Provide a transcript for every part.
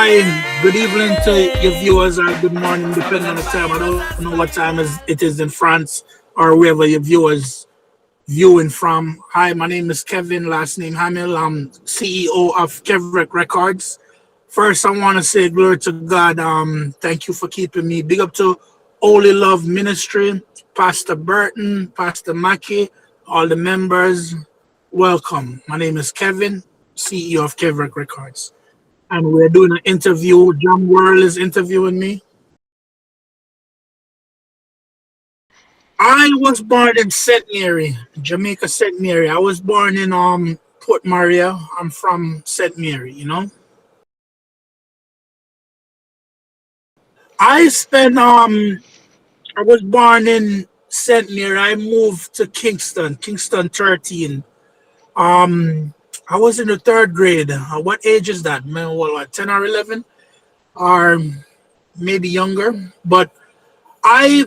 Hi, good evening to your viewers, or good morning, depending on the time. I don't know what time it is in France or wherever your viewers viewing from. Hi, my name is Kevin, last name Hamil. I'm CEO of KevWreck Records. First, I want to say glory to God. Thank you for keeping me. Big up to Holy Love Ministry, Pastor Burton, Pastor Mackey, all the members. Welcome. My name is Kevin, CEO of KevWreck Records, and we're doing an interview. John Worrell is interviewing me. I was born in St. Mary, Jamaica, St. Mary. I was born in Port Maria. I'm from St. Mary. I spent I was born in St. Mary. I moved to Kingston 13. I was in the third grade. What age is that? Man, what 10 or 11? Or maybe younger. But I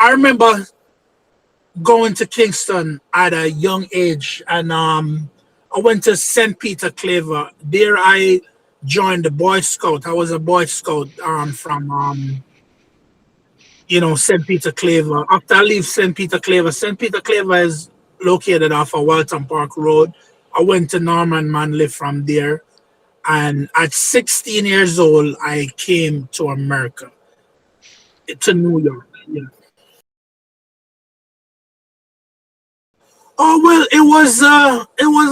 I remember going to Kingston at a young age, and I went to St. Peter Claver. There I joined the Boy Scout. I was a Boy Scout from St. Peter Claver. After I leave St. Peter Claver is located off of Walton Park Road. I went to Norman Manley from there, and at 16 years old I came to America, to New York. Yeah. Oh well, it was a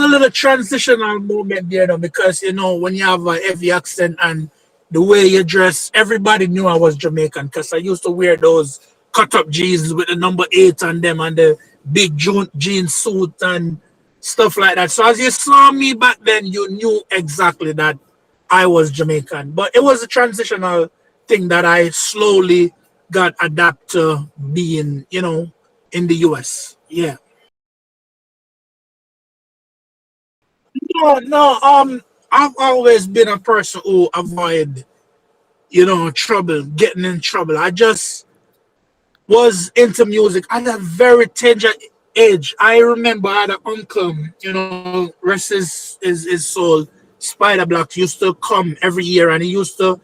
little transitional moment there, though, because when you have a heavy accent and the way you dress, everybody knew I was Jamaican because I used to wear those cut up jeans with the number 8 on them and the big jean suit and stuff like that. So as you saw me back then, you knew exactly that I was Jamaican. But it was a transitional thing that I slowly got adapted to being, in the US. Yeah. No, no. I've always been a person who avoid, trouble, getting in trouble. I just was into music at a very tender age. I remember I had an uncle, rest his soul, Spider Black, used to come every year, and he used to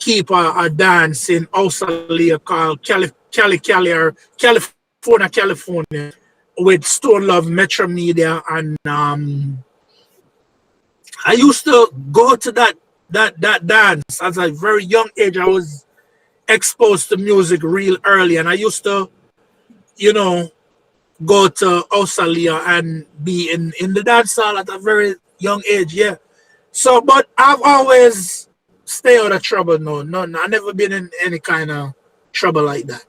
keep a dance in Australia called Cali or California with Stone Love, Metro Media, and I used to go to that dance as a very young age. I was exposed to music real early, and I used to, you know, go to Australia and be in the dance hall at a very young age. Yeah. So, but I've always stay out of trouble. No, no, no, I never been in any kind of trouble like that.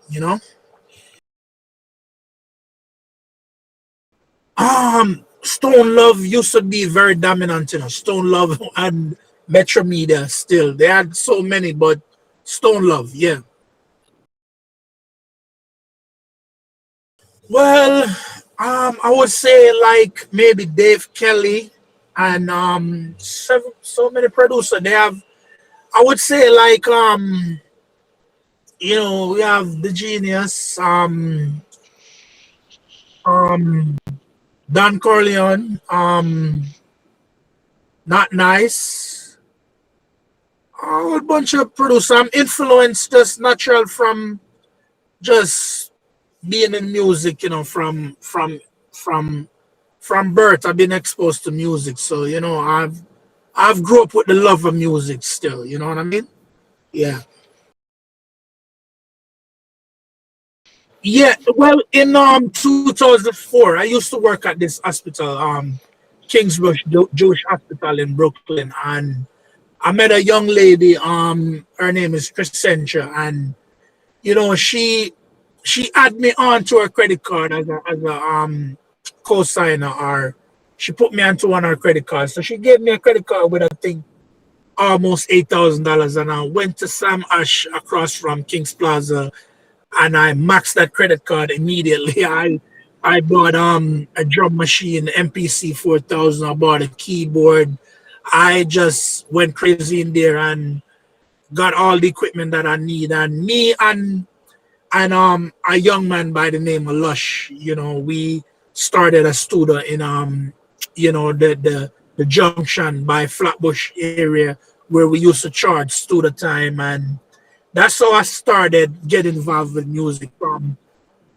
Stone Love used to be very dominant. Stone Love and Metro Media still. They had so many, but Stone Love, yeah. Well, I would say like maybe Dave Kelly and so many producers. They have, I would say like we have the genius, um Don Corleone, Not Nice, a whole bunch of producers. I'm influenced just natural from just being in music, from from birth. I've been exposed to music, so I've grew up with the love of music still. You know what I mean? Yeah. Yeah, well, in 2004, I used to work at this hospital, Kingsbury Jewish Hospital in Brooklyn, and I met a young lady. Her name is Crescentia, and she added me on to her credit card as a co-signer, or she put me onto one of her credit cards. So she gave me a credit card with, I think, almost $8,000, and I went to Sam Ash across from Kings Plaza, and I maxed that credit card immediately. I bought a drum machine, MPC 4000. I bought a keyboard. I just went crazy in there and got all the equipment that I need. And me and a young man by the name of Lush, we started a studio in the junction by Flatbush area where we used to charge student time, and that's how I started getting involved with music from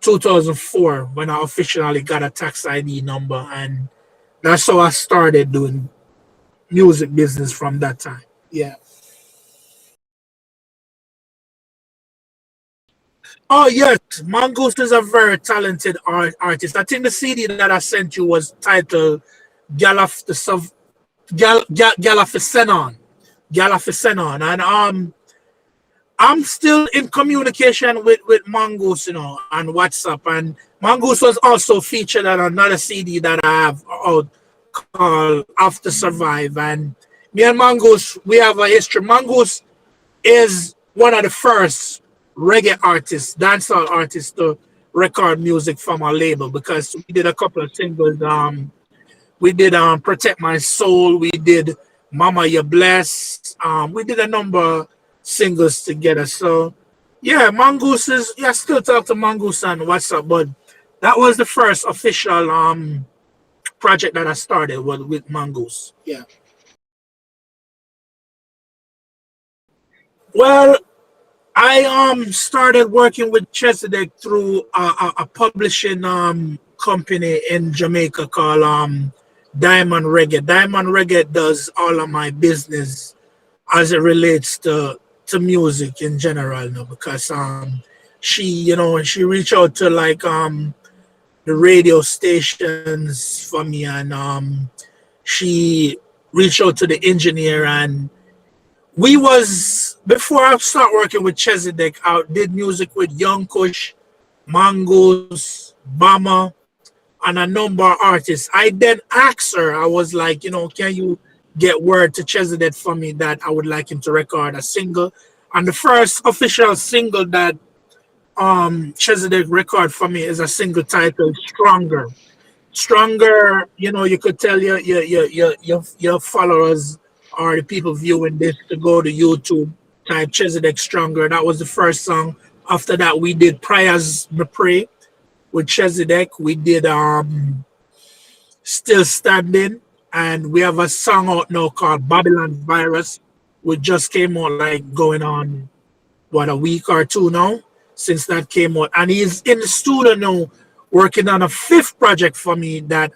2004 when I officially got a tax ID number, and that's how I started doing music business from that time. Yeah. Oh yes, Mongoose is a very talented artist. I think the CD that I sent you was titled Galaf the Sov Galafesenon. Galafesenon. And I'm still in communication with Mongoose, on WhatsApp. And Mongoose was also featured on another CD that I have out called After Survive. And me and Mongoose, we have a history. Mongoose is one of the first reggae artists, dancehall artists to record music from our label, because we did a couple of singles. We did Protect My Soul, we did Mama You Bless. We did a number of singles together. So yeah, Mongoose is, yeah, I still talk to Mongoose on WhatsApp, but that was the first official project that I started with Mongoose. Yeah. Well, I started working with Chezidek through a publishing company in Jamaica called Diamond Reggae. Diamond Reggae does all of my business as it relates to music in general, because she reached out to like the radio stations for me, and she reached out to the engineer, and we was, before I start working with Chezidek, I did music with Young Kush, Mongoose, Bama, and a number of artists. I then asked her, I was like, can you get word to Chezidek for me that I would like him to record a single? And the first official single that Chezidek record for me is a single titled Stronger. Stronger, you could tell your followers or the people viewing this to go to YouTube, type Chezidek Stronger. That was the first song. After that, we did Prayers Me Pray with Chezidek. We did Still Standing, and we have a song out now called Babylon Virus, which just came out like going on what, a week or two now since that came out. And he's in the studio now working on a fifth project for me that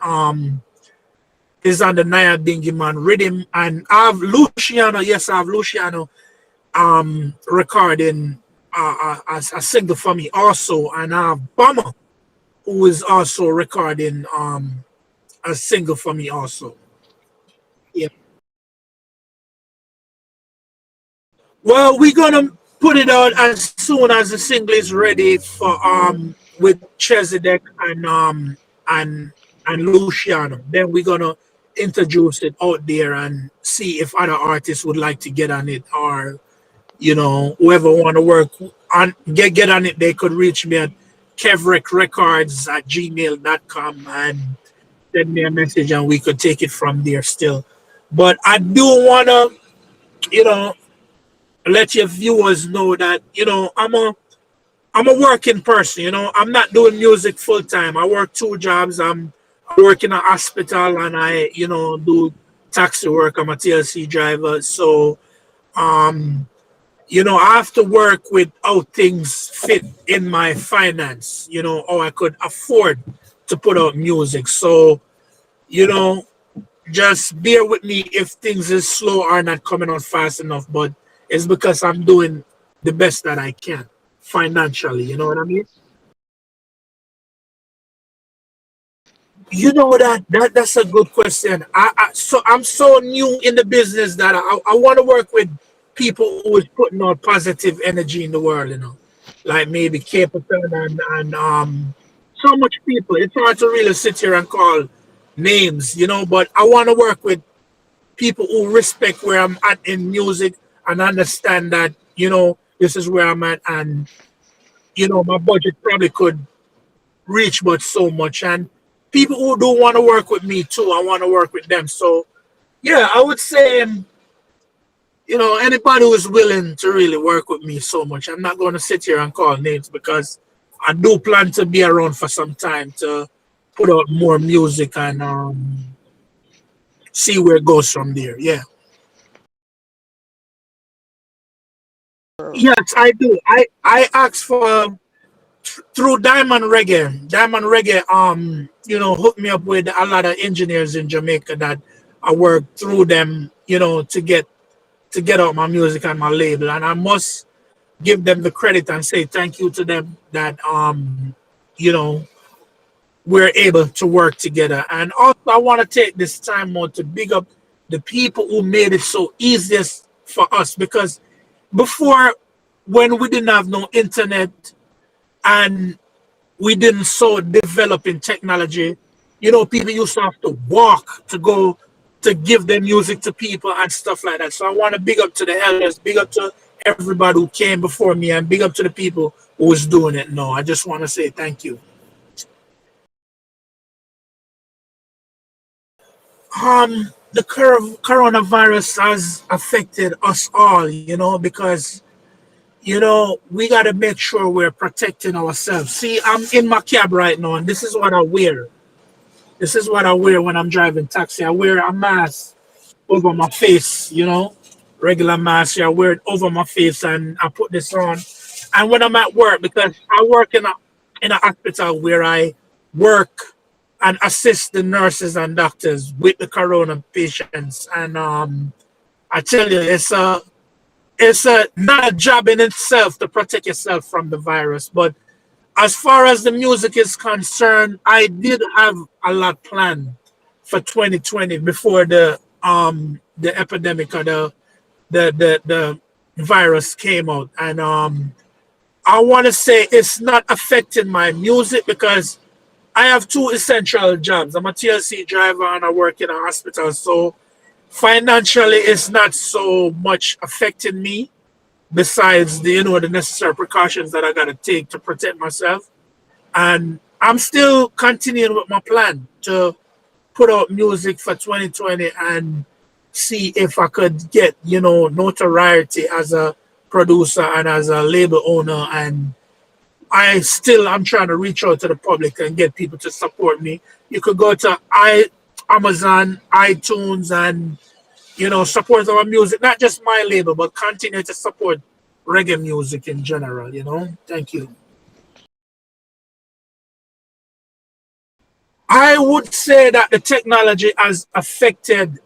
is on the Naya Bingy Man rhythm. And I have Luciano, yes, I have Luciano recording a single for me also. And I have Bummer, who is also recording a single for me also. Yeah. Well, we're gonna put it out as soon as the single is ready for with Chezidek and Luciano. Then we're gonna introduce it out there and see if other artists would like to get on it, or whoever want to work on get on it. They could reach me at KevWreck Records at gmail.com and send me a message, and we could take it from there still. But I do wanna, you know, let your viewers know that I'm a working person. I'm not doing music full time. I work two jobs. I work in a hospital, and I do taxi work. I'm a TLC driver. So I have to work with how things fit in my finance. How I could afford to put out music. So you know just bear with me if things is slow or not coming out fast enough, but it's because I'm doing the best that I can financially. You know what I mean? That's a good question. I'm so new in the business that I want to work with people who is putting out positive energy in the world. Like maybe Capitan and so much people. It's hard to really sit here and call names, but I want to work with people who respect where I'm at in music and understand that this is where I'm at, and my budget probably could reach but so much, and people who do want to work with me too, I want to work with them. So yeah, I would say anybody who is willing to really work with me so much. I'm not going to sit here and call names because I do plan to be around for some time to put out more music and see where it goes from there. Yeah. Yes, I do. I asked for through Diamond Reggae. Diamond Reggae, hooked me up with a lot of engineers in Jamaica that I worked through them, to get out my music on my label, and I must give them the credit and say thank you to them that you know we're able to work together. And also, I want to take this time out to big up the people who made it so easiest for us because before, when we didn't have no internet and we didn't so develop in technology, people used to have to walk to go to give their music to people and stuff like that. So I want to big up to the elders, big up to everybody who came before me, and big up to the people who was doing it now. I just want to say thank you. The coronavirus has affected us all, because we got to make sure we're protecting ourselves. See, I'm in my cab right now, and this is what I wear. This is what I wear when I'm driving taxi. I wear a mask over my face, regular mask. Yeah, I wear it over my face, and I put this on. And when I'm at work, because I work in a hospital where I work and assist the nurses and doctors with the corona patients, and I tell you, it's a not a job in itself to protect yourself from the virus, but as far as the music is concerned, I did have a lot planned for 2020 before the epidemic or the virus came out, and I want to say it's not affecting my music because I have two essential jobs. I'm a TLC driver and I work in a hospital, so financially it's not so much affecting me. Besides the necessary precautions that I gotta take to protect myself, and I'm still continuing with my plan to put out music for 2020 and see if I could get notoriety as a producer and as a label owner. And I'm trying to reach out to the public and get people to support me. You could go to Amazon, iTunes, and support our music, not just my label, but continue to support reggae music in general. Thank you. I would say that the technology has affected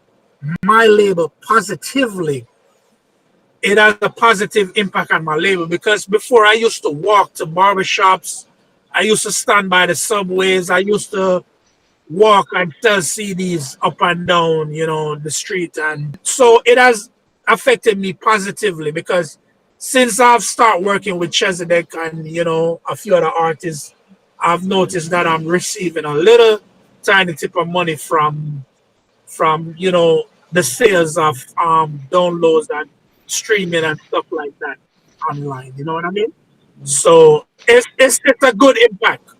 my label positively. It has a positive impact on my label because before I used to walk to barbershops, I used to stand by the subways, I used to walk and sell CDs up and down, the street. And so it has affected me positively because since I've started working with Chezidek and, a few other artists, I've noticed that I'm receiving a little tiny tip of money from the sales of downloads and streaming and stuff like that online. You know what I mean? So it's a good impact.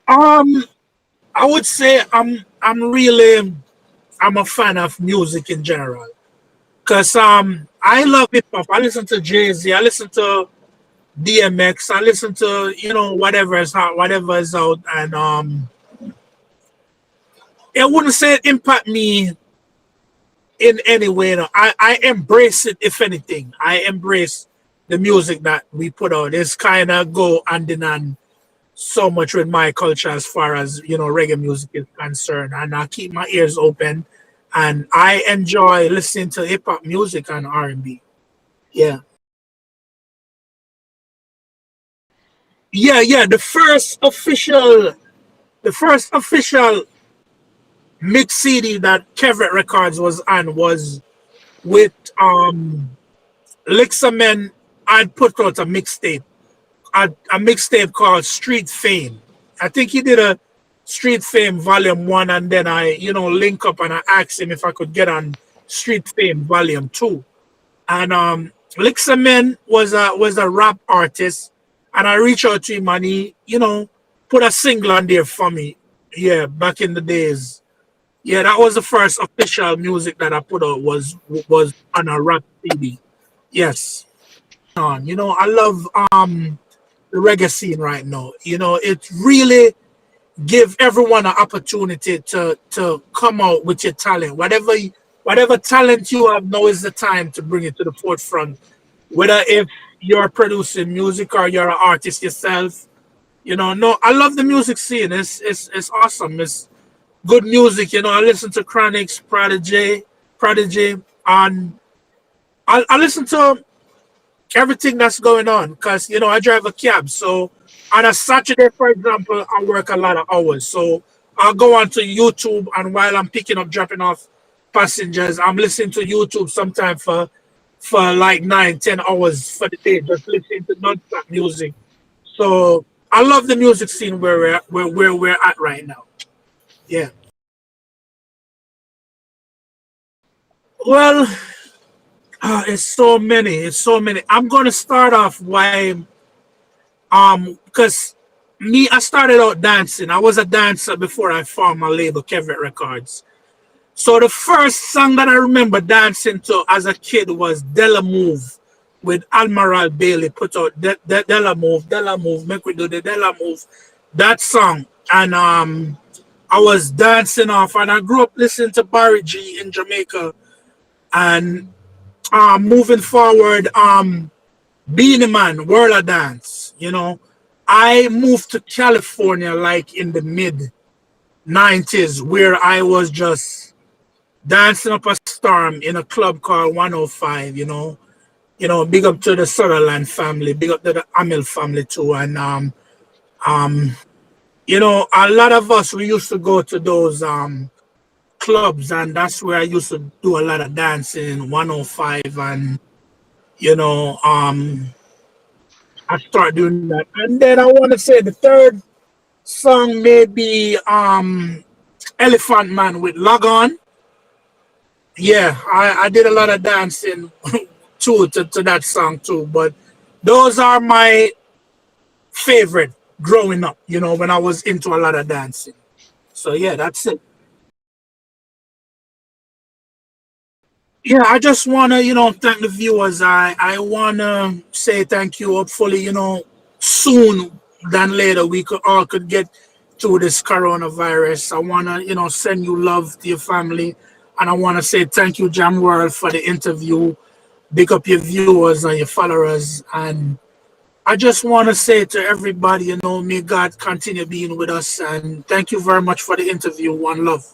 Um, I would say I'm a fan of music in general. Cause I love hip hop. I listen to Jay-Z, I listen to DMX, I listen to whatever is out, and I wouldn't say it impact me in any way. No. I embrace it. If anything, I embrace the music that we put out. It's kind of go hand in hand so much with my culture as far as reggae music is concerned, and I keep my ears open, and I enjoy listening to hip hop music and R&B. Yeah, yeah. The first official mix CD that KevWreck Records was on was with Lixamen. I'd put out a mixtape called Street Fame. I think he did a Street Fame Volume 1, and then I, link up and I asked him if I could get on Street Fame Volume 2. And Lixamen was a rap artist, and I reached out to him and he, put a single on there for me. Yeah, back in the days. Yeah, that was the first official music that I put out was on a rap CD. Yes. I love the reggae scene right now. It really give everyone an opportunity to come out with your talent. Whatever whatever talent you have, now is the time to bring it to the forefront. Whether if you're producing music or you're an artist yourself, no, I love the music scene. It's awesome. It's good music. I listen to Chronics, Prodigy, and I listen to everything that's going on because I drive a cab. So on a Saturday, for example, I work a lot of hours. So I'll go onto YouTube, and while I'm picking up, dropping off passengers, I'm listening to YouTube sometime for like 9, 10 hours for the day, just listening to non-stop music. So I love the music scene where we're at right now. Yeah. Well, it's so many. It's so many. I'm gonna start off why because me, I started out dancing. I was a dancer before I formed my label, KevWreck Records. So the first song that I remember dancing to as a kid was Della Move with Admiral Bailey. Put out Della Move, make we do the Della Move. That song. And I was dancing off, and I grew up listening to Barry G in Jamaica. And moving forward, being a man, world of dance, I moved to California like in the mid 90s, where I was just dancing up a storm in a club called 105, big up to the Sutherland family, big up to the Hamil family too. And um, a lot of us, we used to go to those clubs, and that's where I used to do a lot of dancing, 105, and you know, um I start doing that. And then I want to say the third song may be Elephant Man with Log On. Yeah, I did a lot of dancing too to that song too. But those are my favorite growing up, when I was into a lot of dancing. So yeah, that's it. Yeah, I just wanna, thank the viewers. I wanna say thank you. Hopefully, soon than later we could get through this coronavirus. I wanna, send you love to your family, and I wanna say thank you, Jam World, for the interview. Big up your viewers and your followers, and I just wanna say to everybody, may God continue being with us, and thank you very much for the interview. One love.